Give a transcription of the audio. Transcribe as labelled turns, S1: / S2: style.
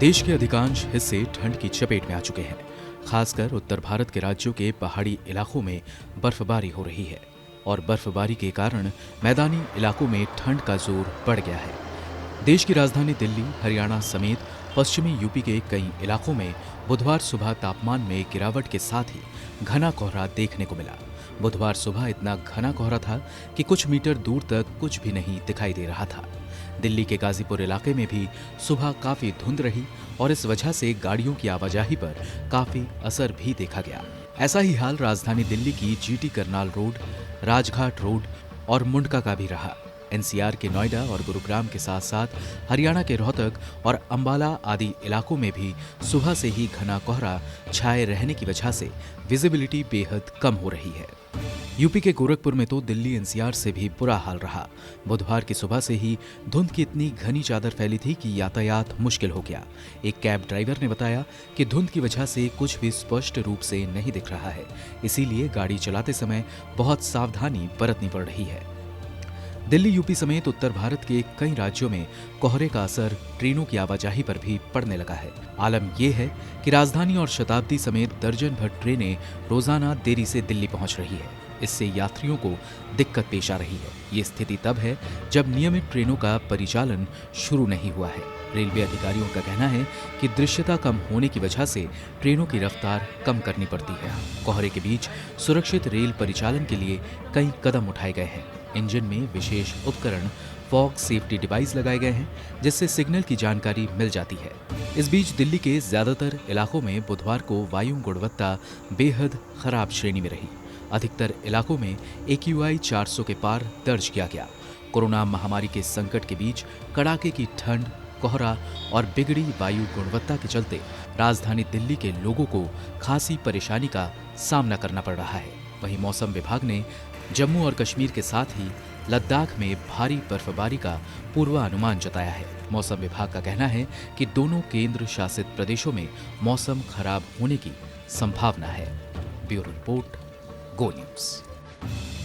S1: देश के अधिकांश हिस्से ठंड की चपेट में आ चुके हैं। खासकर उत्तर भारत के राज्यों के पहाड़ी इलाकों में बर्फबारी हो रही है और बर्फबारी के कारण मैदानी इलाकों में ठंड का जोर बढ़ गया है। देश की राजधानी दिल्ली, हरियाणा समेत पश्चिमी यूपी के कई इलाकों में बुधवार सुबह तापमान में गिरावट के साथ ही घना कोहरा देखने को मिला। बुधवार सुबह इतना घना कोहरा था कि कुछ मीटर दूर तक कुछ भी नहीं दिखाई दे रहा था। दिल्ली के गाजीपुर इलाके में भी सुबह काफी धुंध रही और इस वजह से गाड़ियों की आवाजाही पर काफी असर भी देखा गया। ऐसा ही हाल राजधानी दिल्ली की GT Karnal road, Rajghat road और मुंडका का भी रहा। एनसीआर के नोएडा और गुरुग्राम के साथ साथ हरियाणा के रोहतक और अंबाला आदि इलाकों में भी सुबह से ही घना कोहरा छाए रहने की वजह से विजिबिलिटी बेहद कम हो रही है। यूपी के गोरखपुर में तो दिल्ली एनसीआर से भी बुरा हाल रहा। बुधवार की सुबह से ही धुंध की इतनी घनी चादर फैली थी कि यातायात मुश्किल हो गया। एक कैब ड्राइवर ने बताया कि धुंध की वजह से कुछ भी स्पष्ट रूप से नहीं दिख रहा है, इसीलिए गाड़ी चलाते समय बहुत सावधानी बरतनी पड़ रही है। दिल्ली, यूपी समेत उत्तर भारत के कई राज्यों में कोहरे का असर ट्रेनों की आवाजाही पर भी पड़ने लगा है। आलम यह है कि राजधानी और शताब्दी समेत दर्जन भर ट्रेनें रोजाना देरी से दिल्ली पहुंच रही है। इससे यात्रियों को दिक्कत पेश आ रही है। ये स्थिति तब है जब नियमित ट्रेनों का परिचालन शुरू नहीं हुआ है। रेलवे अधिकारियों का कहना है कि दृश्यता कम होने की वजह से ट्रेनों की रफ्तार कम करनी पड़ती है। कोहरे के बीच सुरक्षित रेल परिचालन के लिए कई कदम उठाए गए हैं। इंजन में विशेष उपकरण फॉग सेफ्टी डिवाइस लगाए गए हैं, जिससे सिग्नल की जानकारी मिल जाती है। इस बीच दिल्ली के ज्यादातर इलाकों में बुधवार को वायु गुणवत्ता बेहद खराब श्रेणी में रही। अधिकतर इलाकों में AQI 400 के पार दर्ज किया गया। कोरोना महामारी के संकट के बीच कड़ाके की ठंड, कोहरा और बिगड़ी वायु गुणवत्ता के चलते राजधानी दिल्ली के लोगों को खासी परेशानी का सामना करना पड़ रहा है। वहीं मौसम विभाग ने जम्मू और कश्मीर के साथ ही लद्दाख में भारी बर्फबारी का पूर्वानुमान जताया है। मौसम विभाग का कहना है कि दोनों केंद्र शासित प्रदेशों में मौसम खराब होने की संभावना है। ब्यूरो रिपोर्ट, गो न्यूज़।